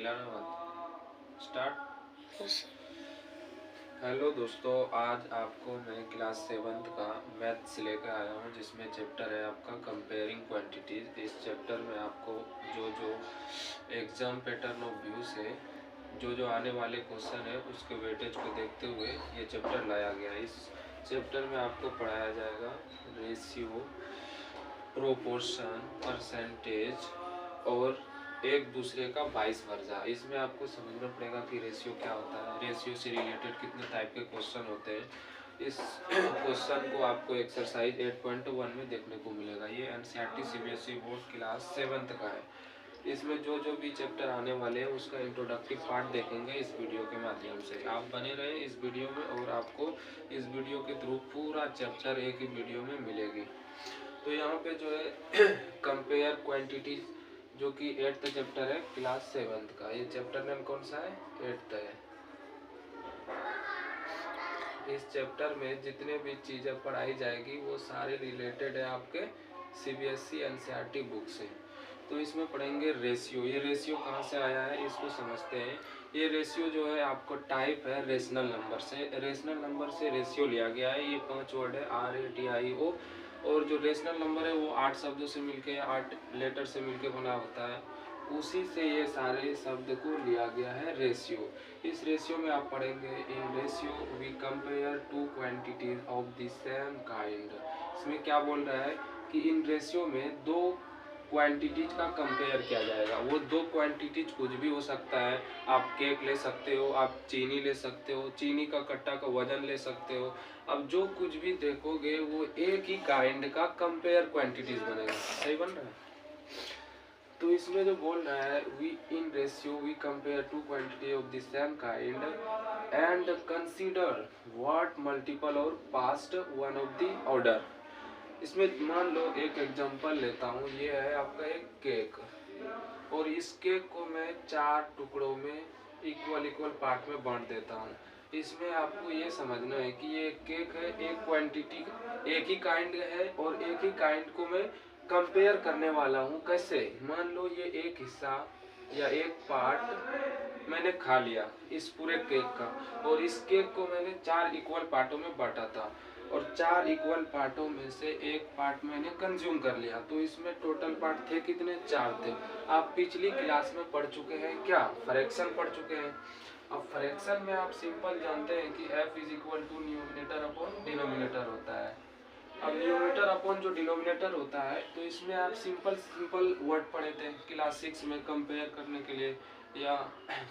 मिलाना start. Hello दोस्तों, आज आपको मैं क्लास 7th का मैथ्स लेकर आया हूँ, जिसमें चैप्टर है आपका कंपेयरिंग क्वांटिटीज। इस चैप्टर में आपको जो एग्जाम पैटर्न ऑफ व्यू से जो आने वाले क्वेश्चन है उसके वेटेज को देखते हुए ये चैप्टर लाया गया है। इस चैप्टर में आपको पढ़ाया जाएगा रेशियो, प्रोपोर्शन, परसेंटेज और एक दूसरे का वाइस वर्सा। इसमें आपको समझना पड़ेगा कि रेशियो क्या होता है, रेशियो से रिलेटेड कितने टाइप के क्वेश्चन होते हैं। इस क्वेश्चन को आपको एक्सरसाइज 8.1 में देखने को मिलेगा। ये NCERT CBSE board class 7th का है। इसमें जो भी चैप्टर आने वाले हैं उसका इंट्रोडक्टिव पार्ट देखेंगे इस वीडियो के माध्यम से। आप बने रहे इस वीडियो में और आपको इस वीडियो के थ्रू पूरा चैप्टर एक ही वीडियो में मिलेगी। तो यहाँ पे जो है कंपेयर क्वांटिटीज, जो कि 8th चैप्टर है क्लास 7th का। ये चैप्टर नेम कौन सा है? 8th है। इस चैप्टर में जितने भी चीज़ें पढ़ाई जाएगी वो सारे रिलेटेड है आपके सीबीएसई एनसीईआरटी बुक से। तो इसमें पढ़ेंगे रेशियो। ये रेशियो कहाँ से आया है इसको समझते हैं। ये रेशियो जो है आपको टाइप है रेशनल नंबर से। रेशनल नंबर से रेशियो लिया गया है। ये 5 वर्ड है RATIO। और जो रेशनल नंबर है वो 8 शब्दों से मिलके 8 लेटर से मिलके बना होता है। उसी से ये सारे शब्द को लिया गया है रेशियो। इस रेशियो में आप पढ़ेंगे in ratio we compare two quantities of the same kind. इसमें क्या बोल रहा है कि इन रेशियो में दो क्वांटिटीज का कंपेयर किया जाएगा। वो दो क्वांटिटीज कुछ भी हो सकता है। आप केक ले सकते हो, आप चीनी ले सकते हो, चीनी का कट्टा का वजन ले सकते हो। अब जो कुछ भी देखोगे वो एक ही काइंड का कंपेयर क्वांटिटीज बनेगा। सही बन रहा है? तो इसमें जो बोल रहा है we in ratio we compare two quantity of the same kind and consider what multiple और past one of the order. इसमें मान लो एक एग्जांपल लेता हूँ। ये है आपका एक केक और इस केक को मैं 4 टुकड़ों में इक्वल पार्ट में बांट देता हूँ। इसमें आपको ये समझना है कि ये केक है, एक क्वांटिटी एक ही काइंड है और एक ही काइंड को मैं कंपेयर करने वाला हूँ। कैसे? मान लो ये एक हिस्सा या एक पार्ट मैंने खा लिया इस पूरे केक का, और इस केक को मैंने 4 इक्वल पार्टों में बांटा था और 4 इक्वल पार्टों में से एक पार्ट मैंने कंज्यूम कर लिया। तो इसमें टोटल पार्ट थे कितने? 4 थे। आप पिछली क्लास में पढ़ चुके हैं क्या? फ्रैक्शन पढ़ चुके हैं। अब फ्रैक्शन में आप सिंपल जानते हैं कि F is equal to numerator upon denominator होता है। अब न्यूमिनेटर अपॉन जो डिनोमिनेटर होता है, तो इसमें आप सिंपल वर्ड पढ़े थे क्लास 6 में कंपेयर करने के लिए या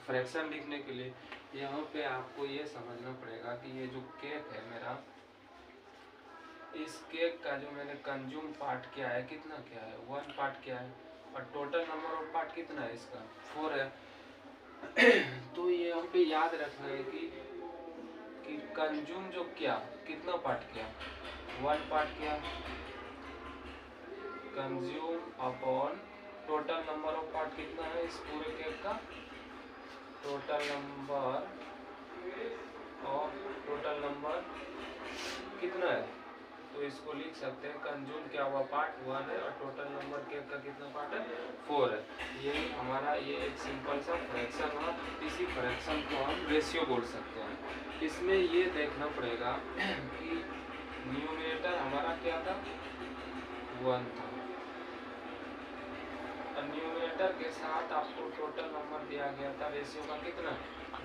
फ्रैक्शन लिखने के लिए। यहाँ पे आपको ये समझना पड़ेगा कि ये जो केक है मेरा, इस केक का जो मैंने कंज्यूम पार्ट किया है कितना क्या है? 1 पार्ट किया है और टोटल नंबर ऑफ पार्ट कितना है इसका? 4 है। तो ये यहाँ पे याद रखना है कि कंज्यूम जो किया कितना पार्ट किया? 1 पार्ट किया। Consume upon total number of part कितना है इस पूरे केक का? टोटल नंबर कितना है? तो इसको लिख सकते हैं कंज्यूम क्या हुआ पार्ट 1 है और टोटल नंबर केक का कितना पार्ट है? 4 है। ये हमारा ये एक सिंपल सा फ्रैक्शन हुआ। इसी फ्रैक्शन को हम रेशियो बोल सकते हैं। इसमें ये देखना पड़ेगा कि न्यूमरेटर हमारा क्या था? 1 था। न्यूमरेटर के साथ आपको टोटल नंबर दिया गया था रेशियो का कितना?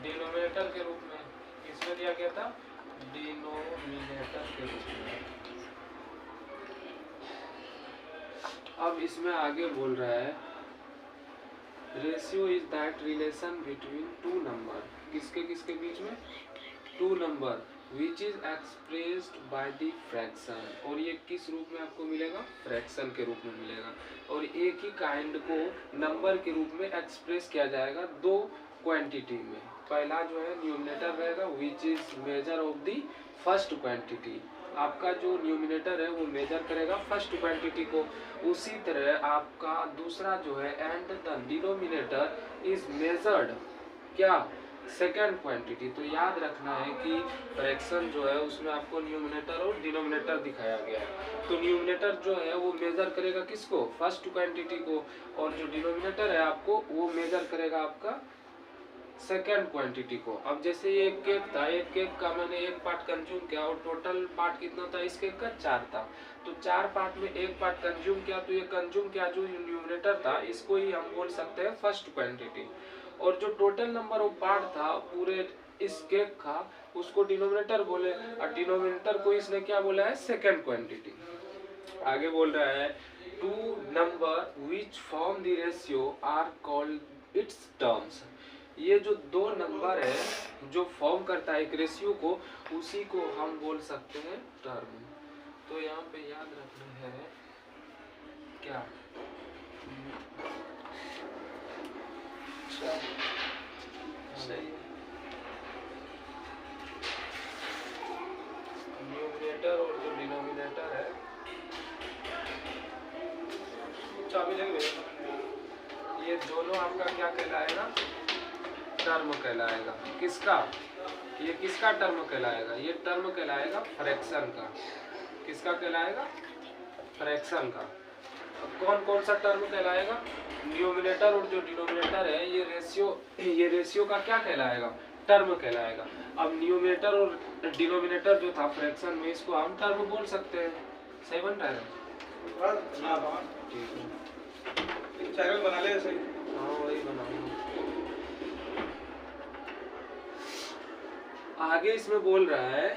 डिनोमिनेटर के रूप में। किसमें दिया गया था? डिनोमिनेटर के रूप में। अब इसमें आगे बोल रहा है ratio is that relation between two number. किसके किसके बीच में? 2 number which is expressed by the fraction. और ये किस रूप में आपको मिलेगा? फ्रैक्शन के रूप में मिलेगा। और एक ही काइंड को नंबर के रूप में एक्सप्रेस किया जाएगा 2 क्वांटिटी में। पहला जो है न्यूमिनेटर रहेगा which is measure of the first quantity. आपका जो न्यूमिनेटर है वो मेजर करेगा फर्स्ट क्वांटिटी को। उसी तरह आपका दूसरा जो है and the denominator is measured क्या? Second quantity. तो याद रखना है कि फ्रैक्शन जो है उसमें आपको न्यूमिनेटर और डिनोमिनेटर दिखाया गया है। तो न्यूमिनेटर जो है वो मेजर करेगा किसको? फर्स्ट क्वांटिटी को। और जो डिनोमिनेटर है आपको वो मेजर करेगा आपका सेकेंड क्वांटिटी को। अब जैसे ये एक केक था, एक केक का मैंने एक पार्ट कंज्यूम किया और टोटल पार्ट कितना था इस केक का 4 था, तो 4 पार्ट में एक पार्ट कंज्यूम किया, तो ये कंज्यूम किया जो न्यूमरेटर था इसको ही हम बोल सकते हैं फर्स्ट क्वांटिटी। और जो टोटल नंबर ऑफ पार्ट था पूरे इस केक का उसको डिनोमिनेटर बोले, और डिनोमिनेटर को इसने क्या बोला है सेकेंड क्वांटिटी। आगे बोल रहा है two number which form the ratio are called its terms. ये जो दो नंबर है जो फॉर्म करता है एक रेशियो को, उसी को हम बोल सकते हैं टर्म। तो यहाँ पे याद रखना है क्या, न्यूमरेटर और जो डिनोमिनेटर है ये दोनों आपका क्या कहलाएगा, टर्म कहलाएगा। किसका, ये किसका टर्म कहलाएगा, ये टर्म कहलाएगा फ्रैक्शन का। किसका कहलाएगा, फ्रैक्शन का। अब कौन कौन सा टर्म कहलाएगा, न्यूमरेटर और जो डिनोमिनेटर है ये रेशियो का क्या कहलाएगा, टर्म कहलाएगा। अब न्यूमरेटर और डिनोमिनेटर जो था फ्रैक्शन में, इसको हम टर्म बोल सकते हैं। सही बन रहा है, ठीक है, चैनल बना ले सही। हाँ वही बनाऊंगा। आगे इसमें बोल रहा है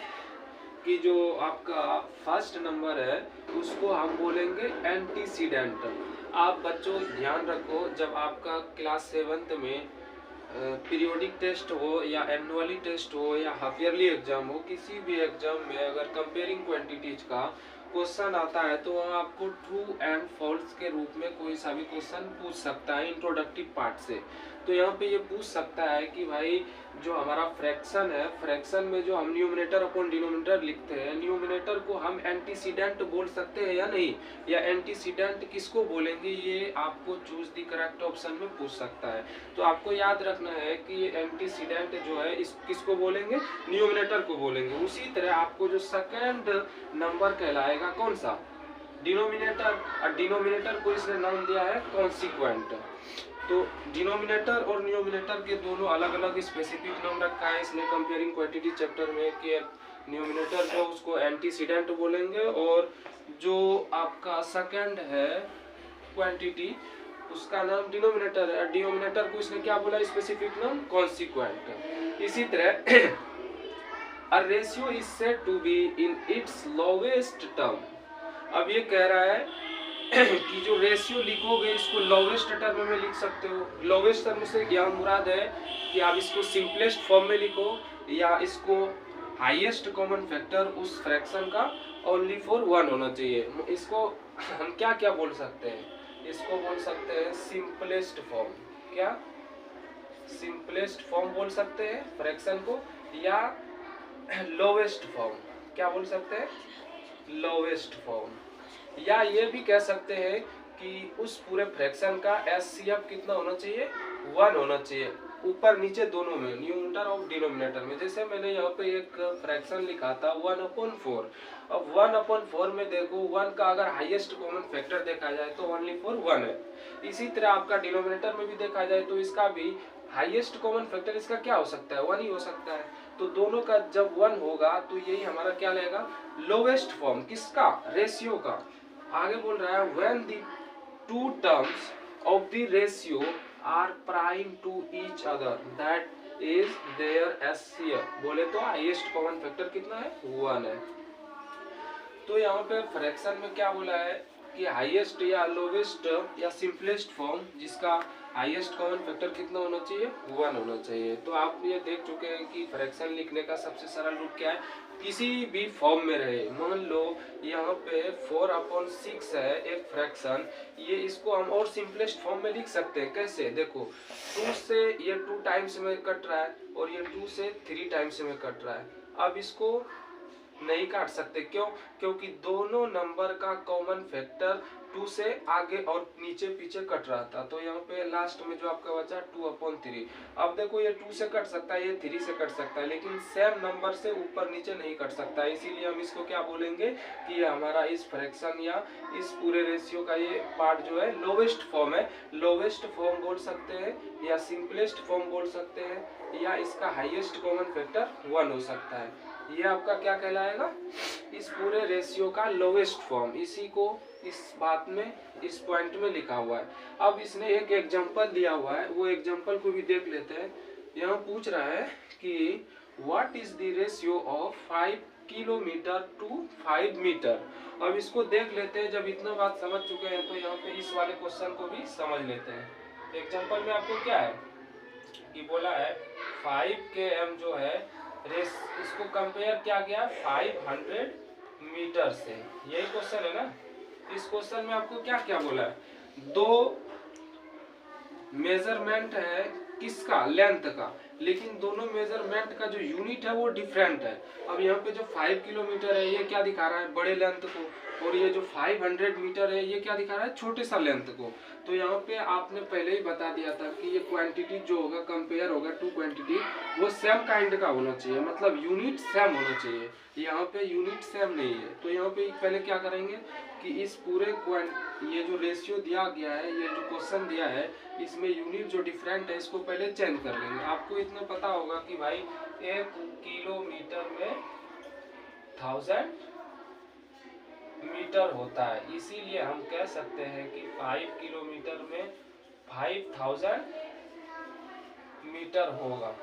कि जो आपका फर्स्ट नंबर है उसको हम बोलेंगे एंटीसीडेंट। आप बच्चों ध्यान रखो, जब आपका क्लास 7th में पीरियोडिक टेस्ट हो या एनुअली टेस्ट हो या हाफ ईयरली एग्जाम हो, किसी भी एग्जाम में अगर कंपेयरिंग क्वांटिटीज का क्वेश्चन आता है तो वहाँ आपको ट्रू एंड फॉल्स के रूप में कोई सा भी क्वेश्चन पूछ सकता है इंट्रोडक्टिव पार्ट से। तो यहाँ पे ये पूछ सकता है कि भाई जो हमारा फ्रैक्शन है, फ्रैक्शन में जो हम न्यूमरेटर अपॉन डिनोमिनेटर लिखते हैं, न्यूमरेटर को हम एंटीसीडेंट बोल सकते हैं या नहीं, या एंटीसीडेंट किसको बोलेंगे, ये आपको चूज द करेक्ट ऑप्शन में पूछ सकता है। तो आपको याद रखना है कि ये एंटीसीडेंट जो है इस किसको बोलेंगे, न्यूमरेटर को बोलेंगे। उसी तरह आपको जो सेकेंड नंबर कहलाएगा कौन सा, डिनोमिनेटर, और डिनोमिनेटर को इसने नाम दिया है कॉन्सिक्वेंट। तो डिनोमिनेटर और न्यूमरेटर के दोनों अलग अलग स्पेसिफिक नाम रखा है इसने कंपेयरिंग क्वांटिटी चैप्टर में, कि न्यूमरेटर जो उसको एंटीसीडेंट बोलेंगे और जो आपका सेकंड है क्वांटिटी उसका नाम डिनोमिनेटर है, डिनोमिनेटर को इसने क्या बोला स्पेसिफिक नाम कॉन्सिक्वेंट। इसी तरह a ratio is said to be in its lowest term. अब ये कह रहा है कि जो रेशियो लिखोगे इसको लोवेस्ट टर्म में लिख सकते हो। लोवेस्ट टर्म से क्या मुराद है कि आप इसको सिंपलेस्ट फॉर्म में लिखो या इसको हाईएस्ट कॉमन फैक्टर उस फ्रैक्शन का ओनली फॉर 1 होना चाहिए। इसको हम क्या क्या बोल सकते हैं, इसको बोल सकते हैं सिंपलेस्ट फॉर्म। क्या, सिंपलेस्ट फॉर्म बोल सकते हैं फ्रैक्शन को, या लोवेस्ट फॉर्म, क्या बोल सकते हैं, लोवेस्ट फॉर्म। या ये भी कह सकते हैं कि उस पूरे फ्रैक्शन का एचसीएफ कितना होना चाहिए, 1 होना चाहिए, ऊपर नीचे दोनों में, न्यूमरेटर और डिनोमिनेटर में। जैसे मैंने यहाँ पे एक फ्रैक्शन लिखा था 1/4। अब 1/4 में देखो 1 का अगर हाईएस्ट कॉमन फैक्टर देखा जाए तो ओनली फॉर 1 है। इसी तरह आपका डिनोमिनेटर में भी देखा जाए तो इसका भी हाईएस्ट कॉमन फैक्टर इसका क्या हो सकता है, 1 ही हो सकता है। तो दोनों का जब 1 होगा तो यही हमारा क्या लेगा, लोवेस्ट फॉर्म किसका, रेशियो का। आगे बोल रहा है when the two terms of the ratio are prime to each other that is their HCF. बोले तो हाईएस्ट कॉमन फैक्टर कितना है, 1 है। तो यहाँ पे फ्रैक्शन में क्या बोला है कि हाईएस्ट या लोवेस्ट या सिंपलेस्ट फॉर्म जिसका हाईएस्ट कॉमन फैक्टर कितना होना चाहिए, 1 होना चाहिए। तो आप ये देख चुके हैं कि फ्रैक्शन लिखने का सबसे सरल रूप क्या है, किसी भी फॉर्म में रहे। मान लो यहाँ पे 4/6 है एक फ्रैक्शन, ये इसको हम और सिंपलेस्ट फॉर्म में लिख सकते हैं। कैसे, देखो 2 से ये 2 टाइम्स में कट रहा है और ये 2 से 3 टाइम्स में कट रहा है। अब इसको नहीं काट सकते। क्यों? क्योंकि दोनों नंबर का कॉमन फैक्टर 2 से आगे और नीचे पीछे कट रहा था। तो यहाँ पे लास्ट में जो आपका बचा 2/3। अब देखो ये 2 से कट सकता है, ये 3 से कट सकता है, लेकिन सेम नंबर से ऊपर नीचे नहीं कट सकता है। इसीलिए हम इसको क्या बोलेंगे कि ये हमारा इस फ्रैक्शन या इस पूरे रेशियो का ये पार्ट जो है लोवेस्ट फॉर्म है। लोवेस्ट फॉर्म बोल सकते हैं या सिंपलेस्ट फॉर्म बोल सकते हैं या इसका हाईएस्ट कॉमन फैक्टर 1 हो सकता है। ये आपका क्या कहलाएगा? इस पूरे रेशियो का लोवेस्ट फॉर्म। इसी को इस बात में, इस पॉइंट में लिखा हुआ है। अब इसने एक एग्जांपल दिया हुआ है, वो एग्जांपल को भी देख लेते हैं। यहाँ पूछ रहा है कि what is the ratio of 5 kilometre to 5 metre. अब इसको देख लेते हैं। जब इतना बात समझ चुके हैं तो यहाँ पे इस वाले क्वेश्चन को भी समझ लेते हैं। एग्जांपल में आपको क्या है कि बोला है 5 km जो है रेस, इसको कंपेयर किया गया 500 मीटर से। यही क्वेश्चन है ना। इस क्वेश्चन में आपको क्या क्या बोला है? दो मेजरमेंट है किसका? लेंथ का, लेकिन दोनों मेजरमेंट का जो यूनिट है वो डिफरेंट है। अब यहाँ पे जो 5 किलोमीटर है ये क्या दिखा रहा है? बड़े लेंथ को। और ये जो 500 मीटर है ये क्या दिखा रहा है? छोटे सा लेंथ को। तो यहाँ पे आपने पहले ही बता दिया था कि ये क्वांटिटी जो होगा, कंपेयर होगा टू क्वांटिटी, वो सेम काइंड का होना चाहिए, मतलब यूनिट सेम होना चाहिए। यहाँ पे यूनिट सेम नहीं है। तो यहाँ पे पहले क्या करेंगे कि इस पूरे ये जो रेशियो दिया गया है, ये जो क्वेश्चन दिया है, इसमें यूनिट जो डिफरेंट है इसको पहले चेंज कर लेंगे। आपको इतना पता होगा कि भाई 1 किलोमीटर में 1000 मीटर होता है। इसीलिए हम कह सकते हैं कि 5 किलोमीटर में 5000 मीटर होगा।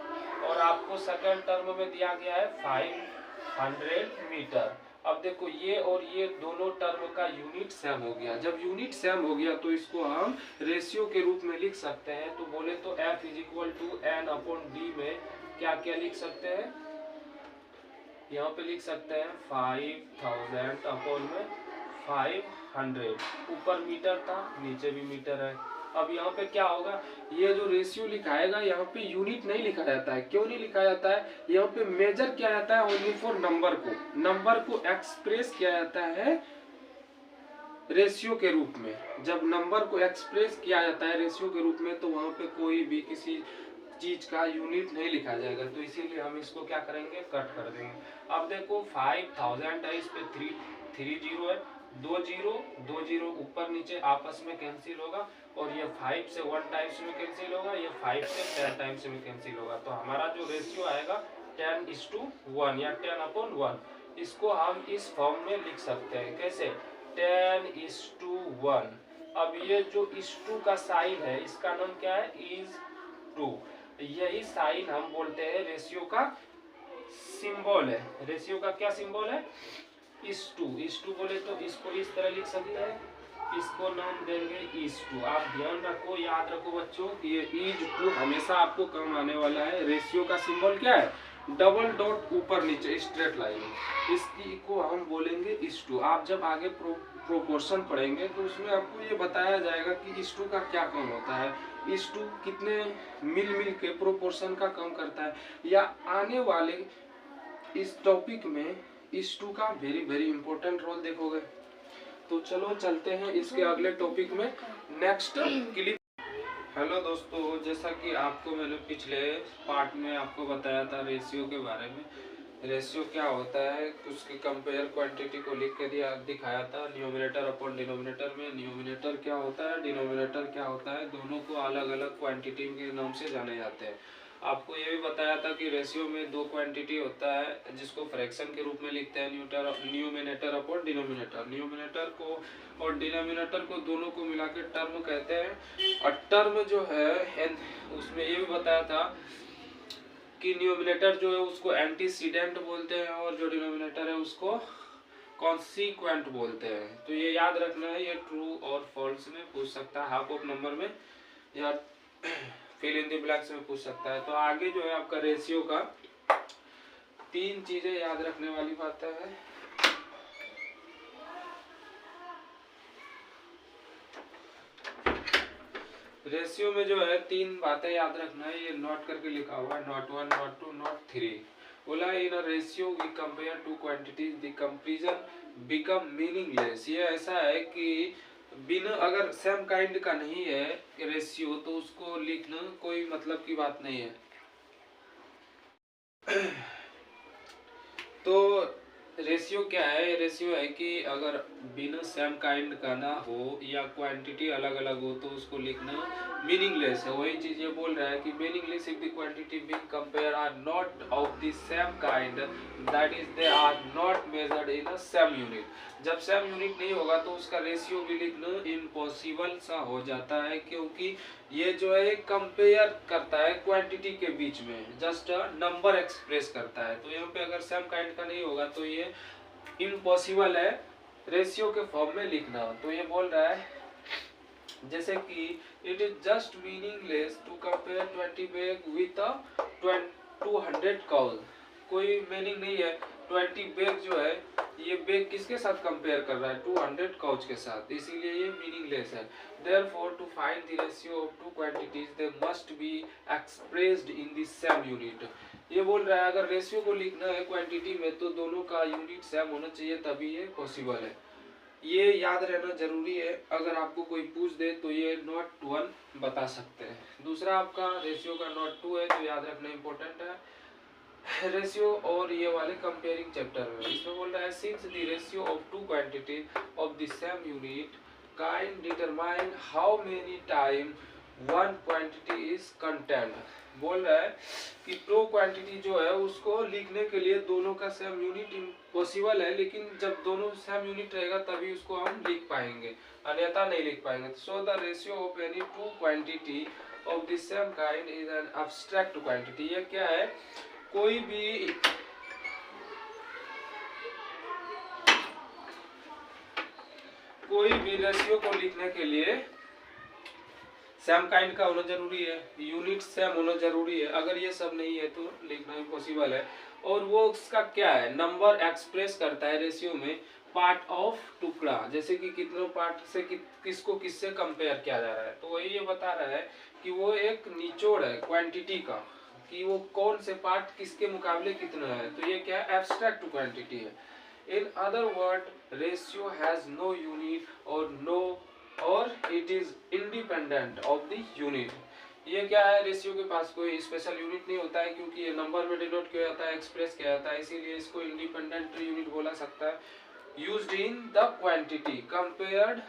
और आपको सेकंड टर्म में दिया गया है 500 मीटर। अब देखो ये और ये दोनों टर्म का यूनिट सेम हो गया। जब यूनिट सेम हो गया तो इसको हम रेशियो के रूप में लिख सकते हैं। तो बोले तो F = N/D में क्या क्या लिख सकते हैं? यहाँ पे लिख सकते हैं 5000 अपॉन में 500। ऊपर मीटर था, नीचे भी मीटर है। अब यहाँ पे क्या होगा? ये जो रेशियो लिखाएगा यहाँ पे यूनिट नहीं लिखा जाता है। क्यों नहीं लिखा जाता है? यहाँ पे मेजर किया जाता है ओनली फॉर नंबर को। नंबर को एक्सप्रेस किया जाता है रेशियो के रूप में। जब नंबर को एक्सप्रेस किया जाता है रेशियो के रूप में तो वहाँ पे कोई भी किसी चीज का यूनिट नहीं लिखा जाएगा। तो इसीलिए हम इसको क्या करेंगे? कट कर देंगे। अब देखो 5000 है, इस पे 3 जीरो है, 2 जीरो ऊपर नीचे आपस में कैंसिल होगा। और ये 5 से 1 टाइम्स में कैंसिल होगा, ये 5 से 10 टाइम्स में कैंसिल होगा। तो हमारा जो रेशियो आएगा 10:1 या 10/1। इसको हम इस फॉर्म में लिख सकते हैं। कैसे? 10:1। अब ये जो इस2 का साइन है इसका नाम क्या है? is2। यही साइन हम बोलते हैं रेशियो का सिंबल है। रेशियो का क्या सिंबल है? is2 बोले तो इसको इस तरह लिख सकते हैं। इसको नाम देंगे is2। आप ध्यान रखो, याद रखो बच्चों कि ये is2 हमेशा आपको काम आने वाला है। रेशियो का सिंबल क्या है? डबल डॉट ऊपर नीचे स्ट्रेट लाइन। इसकी को हम बोलेंगे is2। आप जब आगे प्रोपोर्शन पढ़ेंगे तो उसमें आपको ये बताया जाएगा कि is2 का क्या काम होता है, is2 कितने मिल के प्रोपोर्शन का काम करता है, या आने वाले इस टॉपिक में is2 का वेरी इंपॉर्टेंट रोल देखोगे। तो चलो चलते हैं इसके अगले टॉपिक में। Next clip. हेलो दोस्तों, जैसा कि आपको मैंने पिछले पार्ट में आपको बताया था रेशियो के बारे में। रेशियो क्या होता है उसके कंपेयर क्वांटिटी को लिख के दिखाया था न्यूमरेटर अपॉन डिनोमिनेटर में। न्यूमरेटर क्या होता है, डिनोमिनेटर क्या होता है, दोनों को अलग अलग क्वांटिटी के नाम से जाने जाते हैं। आपको ये भी बताया था कि रेशियो में 2 क्वांटिटी होता है जिसको फ्रैक्शन के रूप में लिखते हैं, न्यूमरेटर अपॉन डिनोमिनेटर। न्यूमरेटर को और डिनोमिनेटर को दोनों को मिला के टर्म कहते हैं। और टर्म जो है उसमें ये भी बताया था कि न्यूमरेटर जो है उसको एंटीसीडेंट बोलते हैं और जो डिनोमिनेटर है उसको कॉन्सिक्वेंट बोलते हैं। तो ये याद रखना है। ये ट्रू और फॉल्स में पूछ सकता है, हाफ ऑफ नंबर में या फिल इन द ब्लैंक्स में पूछ सकता है। तो आगे जो है आपका रेशियो का 3 चीजें याद रखने वाली बात है। रेशियो में जो है 3 बातें याद रखना है। ये नोट करके लिखा हुआ है, नोट 1, नोट 2, नोट 3। बोला in a ratio we compare two quantities the comparison become meaningless. ये ऐसा है कि बिना अगर सेम काइंड का नहीं है रेशियो तो उसको लिखना कोई मतलब की बात नहीं है। तो रेशियो क्या है? रेशियो है कि अगर बिना सेम काइंड का ना हो या क्वांटिटी अलग अलग हो तो उसको लिखना मीनिंगलेस है। वही चीज ये बोल रहा है कि meaningless if the quantity being compare are not of the same kind that is they are not measured in a same unit. जब सेम यूनिट नहीं होगा तो उसका रेशियो भी लिखना इम्पॉसिबल सा हो जाता है, क्योंकि ये जो है कंपेयर करता है क्वांटिटी के बीच में, जस्ट नंबर एक्सप्रेस करता है। तो यहाँ पे अगर सेम काइंड का नहीं होगा तो ये इम्पॉसिबल है रेशियो के फॉर्म में लिखना। तो ये बोल रहा है जैसे कि it is just meaningless to compare 20 bag with 200 cows. कोई मीनिंग नहीं है। 20 बैग जो है ये बैग किसके साथ कंपेयर कर रहा है? 200 काउच के साथ, इसीलिए ये मीनिंगलेस है। Therefore, to find the ratio of two quantities, they must be expressed in the same unit. ये बोल रहा है अगर रेशियो को लिखना है क्वांटिटी में तो दोनों का यूनिट सेम होना चाहिए, तभी ये पॉसिबल है। ये याद रहना जरूरी है। अगर आपको कोई पूछ दे तो ये नॉट 1 बता सकते हैं। दूसरा आपका रेशियो का नॉट 2 है, तो याद रखना इम्पोर्टेंट है। रेशियो और ये वाले कंपेयरिंग चैप्टर में इसमें बोल रहा है since the ratio of two quantity of the same unit kind determine how many time one quantity is content. बोल रहा है कि टू क्वांटिटी जो है उसको लिखने के लिए दोनों का सेम यूनिट इम्पॉसिबल है, लेकिन जब दोनों सेम यूनिट रहेगा तभी उसको हम लिख पाएंगे, अन्यथा नहीं लिख पाएंगे। So the ratio of any two quantity of the same kind is an abstract quantity. ये क्या है? कोई भी रेशियो को लिखने के लिए सेम काइंड का होना जरूरी है, यूनिट सेम होना जरूरी है। अगर ये सब नहीं है तो लिखना इम्पॉसिबल है। और वो उसका क्या है? नंबर एक्सप्रेस करता है रेशियो में पार्ट ऑफ टुकड़ा, जैसे कि कितने पार्ट से किसको किससे कंपेयर किया जा रहा है। तो वही ये बता रहा है कि वो एक निचोड़ है क्वांटिटी का, कि वो कौन से पार्ट किसके मुकाबले कितना है। तो ये क्या है? एब्स्ट्रैक्ट क्वांटिटी है। In other word ratio has no unit और it is independent of the unit. ये क्या है? रेशियो के पास कोई स्पेशल यूनिट नहीं होता है, क्योंकि ये नंबर में डिनोट किया जाता है, एक्सप्रेस किया जाता है, इसीलिए इसको इंडिपेंडेंट यूनिट बोला सकता है। Used in the quantity compared.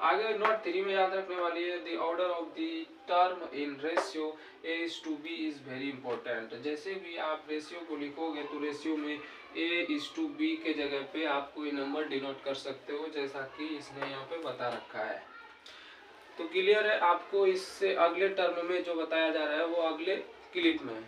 आगे नोट 3 में याद रखने वाली है the order of the term in ratio A:B is very important. जैसे भी आप रेशियो को लिखोगे तो रेशियो में A:B के जगह पे आप कोई नंबर डिनोट कर सकते हो, जैसा कि इसने यहाँ पे बता रखा है। तो क्लियर है आपको? इससे अगले टर्म में जो बताया जा रहा है वो अगले क्लिप में।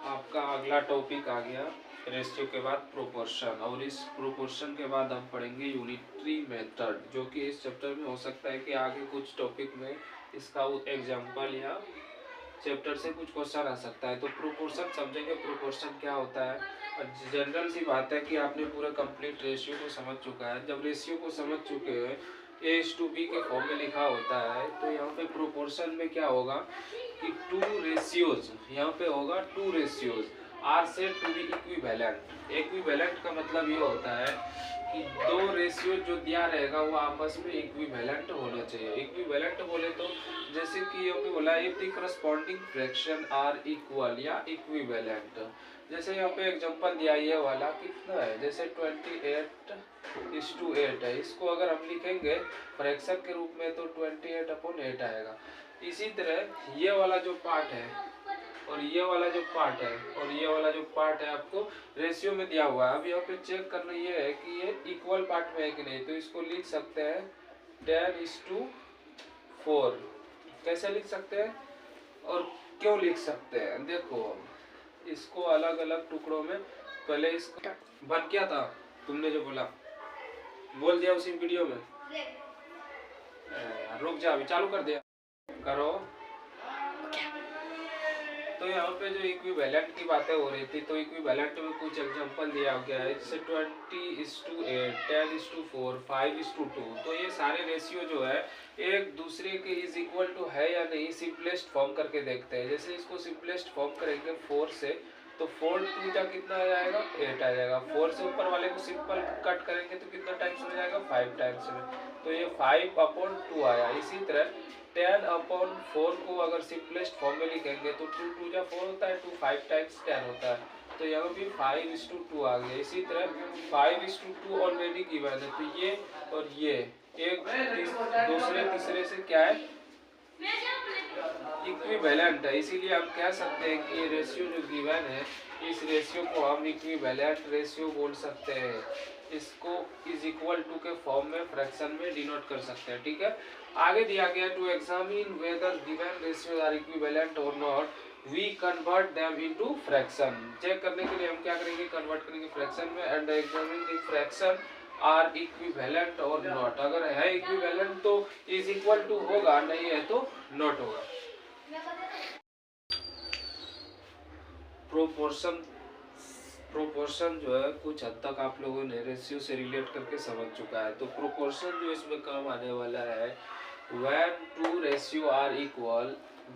आपका अगला टॉपिक आ गया रेशियो के बाद प्रोपोर्शन, और इस प्रोपोर्शन के बाद हम पढ़ेंगे यूनिटरी मेथड, जो कि इस चैप्टर में हो सकता है कि आगे कुछ टॉपिक में इसका एग्जांपल या चैप्टर से कुछ क्वेश्चन आ सकता है। तो प्रोपोर्शन समझेंगे, प्रोपोर्शन क्या होता है। जनरल सी बात है कि आपने पूरा कंप्लीट रेशियो को समझ चुका है। जब रेशियो को समझ चुके हैं A:B के फॉर्म में लिखा होता है, तो यहाँ पे प्रोपोर्शन में क्या होगा कि टू रेशियोज, यहाँ पे होगा टू रेशियोज आर से टू बी इक्विवेलेंट। इक्विवेलेंट का मतलब ये होता है कि दो रेशियो जो दिया रहेगा वो आपस में इक्विवेलेंट होना चाहिए। इक्विवेलेंट बोले तो जैसे कि यहाँ पे बोला if the corresponding fraction are equal या इक्विवेलेंट। जैसे यहाँ पे एग्जांपल दिया ये वाला कितना है, जैसे 28:8 है। इसको अगर हम लिखेंगे फ्रैक्शन के रूप में तो 28/8 आएगा। इसी तरह ये वाला जो पार्ट है और ये वाला जो पार्ट है और ये वाला जो पार्ट है आपको रेशियो में दिया हुआ है। अब यहाँ पे चेक करना ये है कि ये इक्वल पार्ट में है कि नहीं। तो इसको लिख सकते हैं 10:4। कैसे लिख सकते हैं और क्यों लिख सकते हैं? देखो इसको अलग अलग टुकड़ों में पहले इसका बन क्या था, तुमने जो बोल दिया उसी वीडियो में। रुक जा, अभी चालू कर दिया करो। तो यहाँ पे जो इक्विवेलेंट की बातें हो रही थी, तो इक्विवेलेंट में कुछ एग्जांपल दिया गया है, जैसे 20:8, 10:4, 5:2। तो ये सारे रेशियो जो है एक दूसरे के इज इक्वल टू है या नहीं, सिंपलेस्ट फॉर्म करके देखते हैं। जैसे इसको सिंपलेस्ट फॉर्म करेंगे 4 से, तो 4 का कितना आ जाएगा, 8 आ जाएगा। 4 से ऊपर वाले को सिंपल कट करेंगे तो कितना टाइम्स में जाएगा, 5 टाइम्स में। तो ये 5/2 आया। इसी तरह 10/4 को अगर सिंपलेस्ट फॉर्म में लिखेंगे तो 2 होता है, 2 5 टाइम्स 10 होता है, तो यहाँ भी 5:2 आ गया। इसी तरह 5:2 ऑलरेडी गिवन है, तो ये और ये एक दूसरे तीसरे से क्या है, इक्विवेलेंट है। इसीलिए हम कह सकते हैं कि ये रेशियो जो गिवन है, इस रेशियो को हम इक्विवेलेंट रेशियो बोल सकते हैं। इसको इज इक्वल टू के फॉर्म में फ्रैक्शन में डिनोट कर सकते हैं। ठीक है, आगे दिया गया to examine whether given ratios are equivalent और not, we convert them into fraction. Check करने के लिए हम क्या करेंगे, कन्वर्ट करेंगे फ्रैक्शन में, and examine the fraction are equivalent और नॉट। अगर है इक्विवेलेंट तो इज इक्वल टू होगा, नहीं है तो नॉट होगा। प्रोपोर्शन जो है कुछ हद तक आप लोगों ने रेशियो से रिलेट करके समझ चुका है। तो प्रोपोर्शन जो इसमें काम आने वाला है, when two ratio are equal,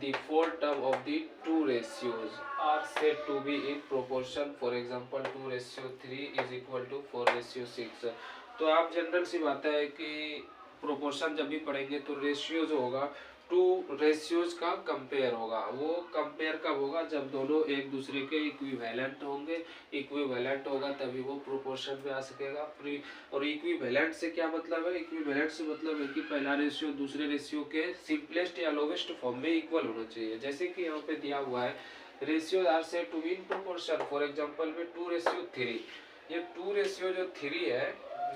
the four term of the two ratios are said to be in proportion. For example, 2:3 is equal to 4:6। तो आप जनरल सी बात है कि प्रोपोर्शन जब भी पढ़ेंगे तो रेशियो जो होगा टू रेशियोज का कंपेयर होगा। वो कंपेयर कब होगा, जब दोनों एक दूसरे के इक्विवेलेंट होंगे। इक्विवेलेंट होगा तभी वो प्रोपोर्शन में आ सकेगा। और इक्विवेलेंट से क्या मतलब है, इक्विवेलेंट से मतलब है कि पहला रेशियो दूसरे रेशियो के सिंपलेस्ट या लोवेस्ट फॉर्म में इक्वल होना चाहिए। जैसे कि यहाँ पे दिया हुआ है ratios are said to be in proportion. For example में 2:3, ये 2 जो 3 है,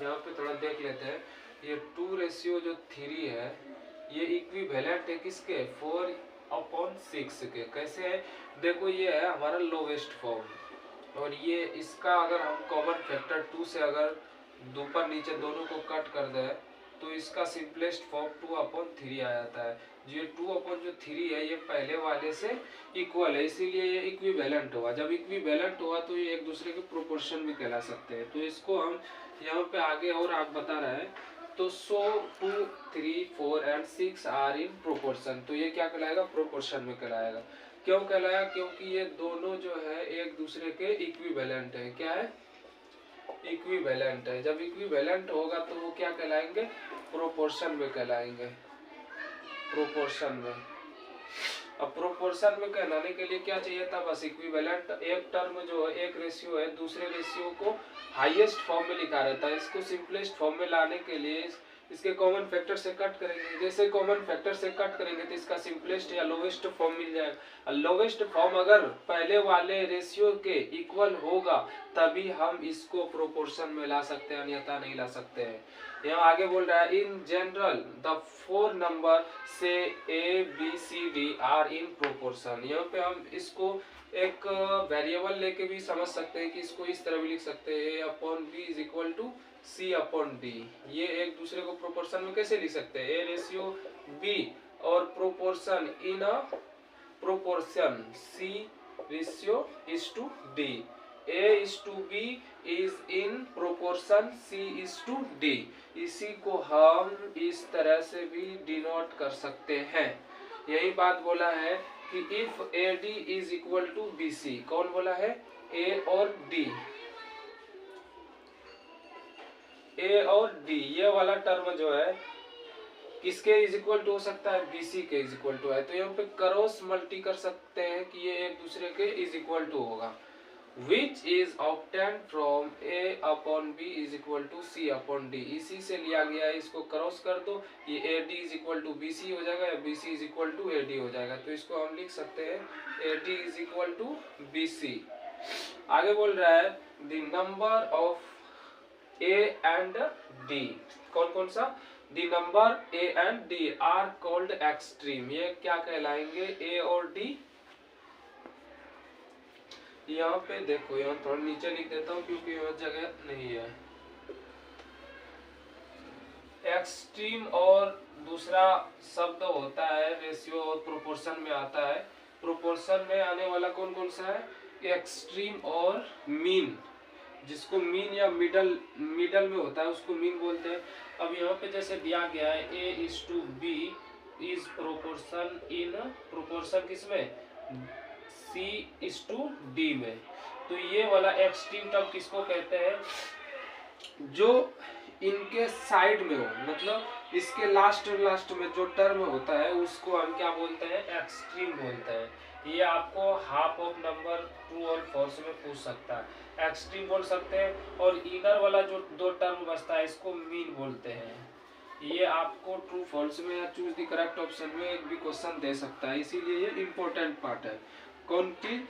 यहाँ पे थोड़ा देख लेते हैं। ये 2 जो 3 है, ये इक्विवेलेंट है किसके, 4/6 के। कैसे है, देखो ये है हमारा लोवेस्ट फॉर्म, और ये इसका अगर हम कॉमन फैक्टर 2 से अगर ऊपर नीचे दोनों को कट कर दे तो इसका सिंपलेस्ट फॉर्म 2/3 आ जाता है। ये 2/3 है, ये पहले वाले से इक्वल है, इसीलिए ये इक्विवेलेंट हुआ। जब इक्विवेलेंट हुआ तो ये एक दूसरे के प्रोपोर्शन भी कहला सकते हैं। तो इसको हम यहाँ पे आगे और आप बता रहे हैं, तो 2, 3, 4 एंड 6 आर इन प्रोपोर्शन। तो ये क्या कहलाएगा, प्रोपोर्शन में कहलाएगा। क्यों कहलाया, क्योंकि ये दोनों जो है एक दूसरे के इक्विवेलेंट है। क्या है, इक्विवेलेंट है। जब इक्विवेलेंट होगा तो वो क्या कहलाएंगे, प्रोपोर्शन में कहलाएंगे, प्रोपोर्शन में। अब प्रोपोर्शन में कहलाने के लिए क्या चाहिए था, बस इक्विवेलेंट। एक टर्म जो है, एक रेशियो है, दूसरे रेशियो को हाईएस्ट फॉर्म में लिखा रहता है। इसको सिंपलेस्ट फॉर्म में लाने के लिए इसके कॉमन फैक्टर से कट करेंगे। जैसे कॉमन फैक्टर से कट करेंगे तो इसका सिंपलेस्ट या लोवेस्ट फॉर्म मिल जाएगा। लोवेस्ट फॉर्म अगर पहले वाले रेशियो के इक्वल होगा तभी हम इसको प्रोपोर्शन में ला सकते हैं, अन्यथा नहीं ला सकते हैं। यहाँ आगे बोल रहा है, इन जनरल द 4 नंबर से A, B, C, D are in proportion. यहाँ पे हम इसको एक वेरिएबल लेके भी समझ सकते हैं कि इसको इस तरह भी लिख सकते हैं, A/B is equal to C/D। ये एक दूसरे को प्रोपोर्शन में कैसे लिख सकते हैं, A/B और proportion in a proportion C/D। A/B is in proportion C/D। इसी को हम इस तरह से भी डिनोट कर सकते हैं। यही बात बोला है कि if AD is equal to BC। कौन बोला है, A और D, A और D ये वाला टर्म जो है किसके इज इक्वल टू हो सकता है, BC के इज इक्वल टू है। तो यहाँ पे क्रॉस मल्टी कर सकते हैं कि ये एक दूसरे के इज इक्वल टू होगा। Which is obtained from A/B is equal to C/D। इसी से लिया गया है, इसको क्रॉस कर दो, ये AD is equal to BC हो जाएगा, या BC is equal to AD हो जाएगा। तो इसको हम लिख सकते हैं AD is equal to BC। आगे बोल रहा है the number of A and D। कौन कौन सा, the number A and D are called extreme. ये क्या कहलाएंगे, A और D। यहाँ पे देखो, यहाँ थोड़ा नीचे लिख देता हूँ क्योंकि यहाँ जगह नहीं है। एक्सट्रीम और दूसरा शब्द होता है रेशियो और प्रोपोर्शन में आता है, प्रोपोर्शन में आने वाला कौन कौन सा है, एक्सट्रीम और मीन, जिसको मीन या मिडल में होता है उसको मीन बोलते हैं। अब यहाँ पे जैसे दिया गया है A:B is proportion in proportion किसमें, C:D में, तो ये वाला एक्सट्रीम टर्म किसको कहते हैं, जो इनके साइड में हो, मतलब इसके लास्ट में जो टर्म होता है उसको हम क्या बोलते हैं, एक्सट्रीम बोलते हैं। ये आपको हाफ ऑफ नंबर ट्रू और फॉल्स में पूछ सकता है, एक्सट्रीम बोल सकते हैं। और इनर वाला जो दो टर्म बचता है इसको मीन बोलते हैं। ये आपको ट्रू फॉल्स में या चूज द करेक्ट ऑप्शन में एक भी क्वेश्चन दे सकता है, इसीलिए ये इंपॉर्टेंट पार्ट है। कौन की,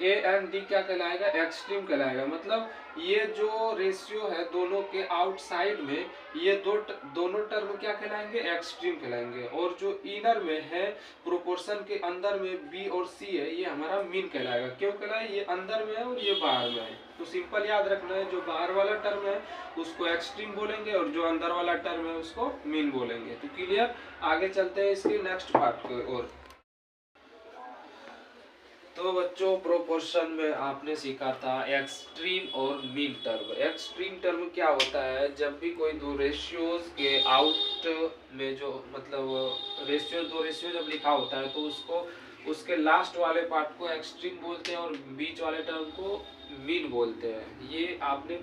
ए एंड डी क्या कहलाएगा, एक्सट्रीम कहलाएगा। मतलब ये जो रेशियो है दोनों के आउटसाइड में, ये दोनों टर्म क्या कहलाएंगे, एक्सट्रीम कहलाएंगे। और जो इनर में है प्रोपोर्शन के अंदर में बी और सी है, ये हमारा मीन कहलाएगा। क्यों कहलाए, ये अंदर में है और ये बाहर में है, तो सिंपल याद रखना है, जो बाहर वाला टर्म है उसको एक्सट्रीम बोलेंगे और जो अंदर वाला टर्म है उसको मीन बोलेंगे। तो क्लियर, आगे चलते हैं इसके नेक्स्ट पार्ट को। और तो बच्चों प्रोपोर्शन में आपने सीखा था एक्सट्रीम और मीन टर्म। एक्सट्रीम टर्म क्या होता है, जब भी कोई दो रेशियोज के आउट में जो मतलब दो रेशियो जब लिखा होता है तो उसको उसके लास्ट वाले पार्ट को एक्सट्रीम बोलते हैं और बीच वाले टर्म को मीन बोलते हैं। ये आपने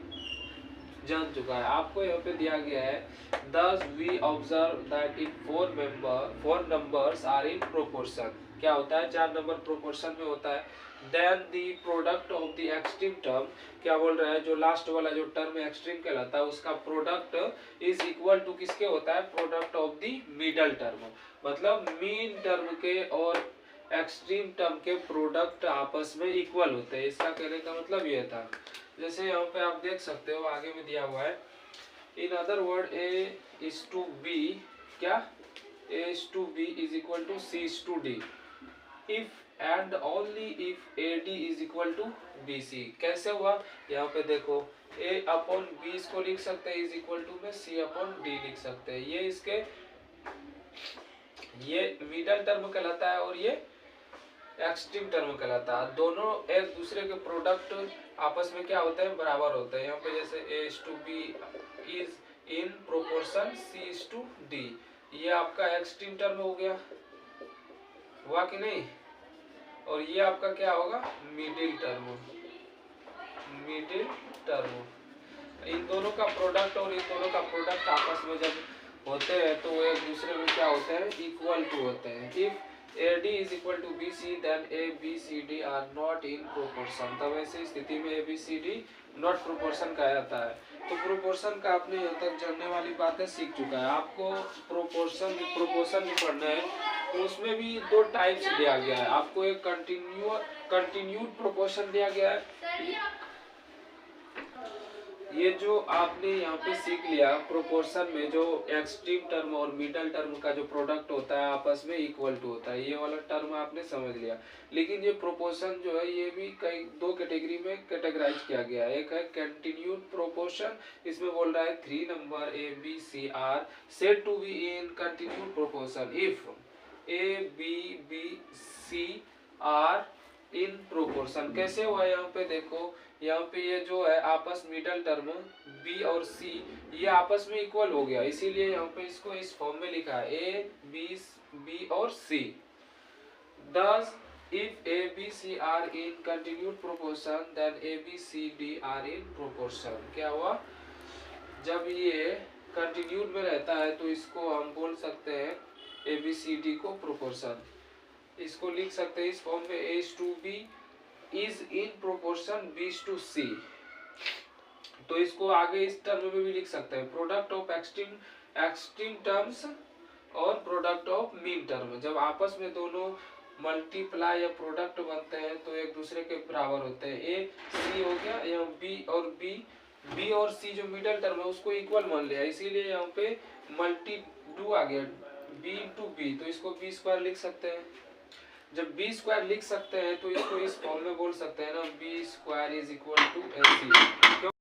जान चुका है। आपको यहाँ पे दिया गया है, thus we observe that if four numbers are in proportion, क्या होता है, चार नंबर प्रोपोर्शन में होता है, then the product of the extreme term, क्या बोल रहा है, जो लास्ट वाला जो टर्म एक्सट्रीम कहलाता है उसका प्रोडक्ट इज इक्वल टू किसके होता है, product of the middle term. मतलब मीन टर्म के और एक्सट्रीम टर्म के प्रोडक्ट आपस में इक्वल होते हैं। इसका कहने का मतलब ये था, जैसे यहाँ पे आप देख सकते हो आगे में दिया हुआ है, इन अदर वर्ड A:B, क्या, A:B is equal to C:D if and only if AD is equal to BC। कैसे हुआ, यहाँ पे देखो A/B इसको लिख सकते हैं इज इक्वल टू में C/D लिख सकते हैं। ये इसके ये मिडल टर्म कहलाता है और ये एक्सट्रीम टर्म कहलाता है। दोनों एक दूसरे के प्रोडक्ट आपस में क्या होते हैं, बराबर होते हैं। यहाँ पे जैसे A:B is in proportion C:D, ये आपका एक्सट्रीम टर्म हो गया, हुआ कि नहीं, और ये आपका क्या होगा, मिडिल टर्म। इन दोनों का प्रोडक्ट और इन दोनों का प्रोडक्ट आपस में जब होते हैं तो वो एक दूसरे में क्या होते हैं, इक्वल टू होते हैं। If AD is equal to BC then ABCD are not in proportion, तब ऐसी स्थिति में ABCD not proportion कहा जाता है। तो प्रोपोर्शन का आपने यहाँ तक जानने वाली बातें सीख चुका है। आपको प्रोपोर्शन भी पढ़ना है, तो उसमें भी दो टाइप्स दिया गया है। आपको एक कंटिन्यूड प्रोपोर्शन दिया गया है। ये जो आपने यहाँ पे सीख लिया, प्रोपोर्शन में जो एक्सट्रीम टर्म और मिडल टर्म का जो प्रोडक्ट होता है आपस में इक्वल टू होता है, ये वाला टर्म आपने समझ लिया। लेकिन ये प्रोपोर्शन जो है ये भी कई दो कैटेगरी में कैटेगराइज किया गया है। एक है कंटिन्यूड प्रोपोर्शन, इसमें बोल रहा है 3 number ABC are said to be in continued proportion if A, B, C are in proportion. कैसे हुआ, यहाँ पे देखो, यहाँ पे ये जो है आपस मिडल टर्म B और C ये आपस में इक्वल हो गया, इसीलिए यहाँ पे इसको इस फॉर्म में लिखा है A, B और C। Thus if ABC are in continued proportion then ABCD are in proportion। क्या हुआ, जब ये कंटिन्यूड में रहता है तो इसको हम बोल सकते हैं ABCD को प्रोपोर्शन। इसको लिख सकते हैं इस फॉर्म में, A:B is in proportion B:C। तो इसको आगे इस टर्म में भी लिख सकते हैं, प्रोडक्ट ऑफ एक्सट्रीम टर्म्स और प्रोडक्ट ऑफ मीन टर्म। जब आपस में दोनों मल्टीप्लाई या प्रोडक्ट बनते हैं तो एक दूसरे के बराबर होते हैं। A:C हो गया, यहाँ B और C जो मिडल टर्म है उसको इक्वल मान लिया, इसीलिए यहाँ पे मल्टीप्लू आ गया B:B, तो इसको B² लिख सकते हैं। जब B² लिख सकते हैं तो इसको इस फॉर्म में बोल सकते हैं ना, B² is equal to AC।